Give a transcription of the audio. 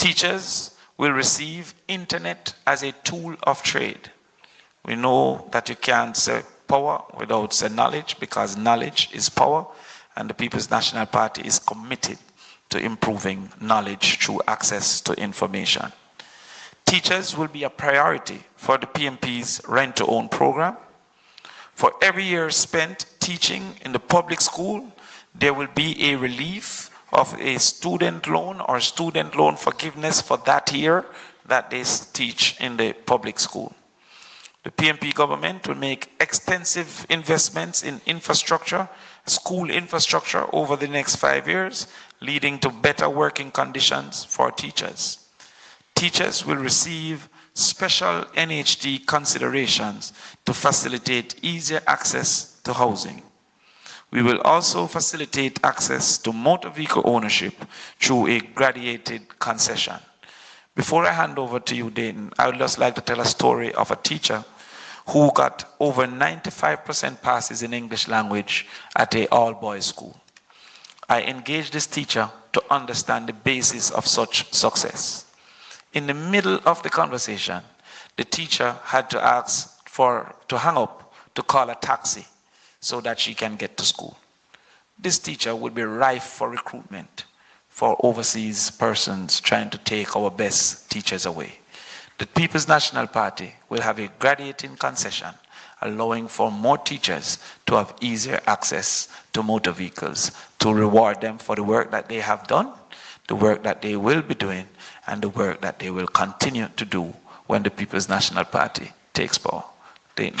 Teachers will receive internet as a tool of trade. We know that you can't say power without say knowledge, because knowledge is power, and the People's National Party is committed to improving knowledge through access to information. Teachers will be a priority for the PNP's rent-to-own program. For every year spent teaching in the public school, there will be a relief of a student loan or student loan forgiveness for that year that they teach in the public school. The PNP government will make extensive investments in infrastructure, school infrastructure over the next 5 years, leading to better working conditions for teachers. Teachers will receive special NHD considerations to facilitate easier access to housing. We will also facilitate access to motor vehicle ownership through a graduated concession. Before I hand over to you, Dayton, I would just like to tell a story of a teacher who got over 95% passes in English language at an all-boys school. I engaged this teacher to understand the basis of such success. In the middle of the conversation, the teacher had to ask to hang up to call a taxi so that she can get to school. This teacher would be rife for recruitment for overseas persons trying to take our best teachers away. The People's National Party will have a graduating concession allowing for more teachers to have easier access to motor vehicles, to reward them for the work that they have done, the work that they will be doing, and the work that they will continue to do when the People's National Party takes power. Dayton.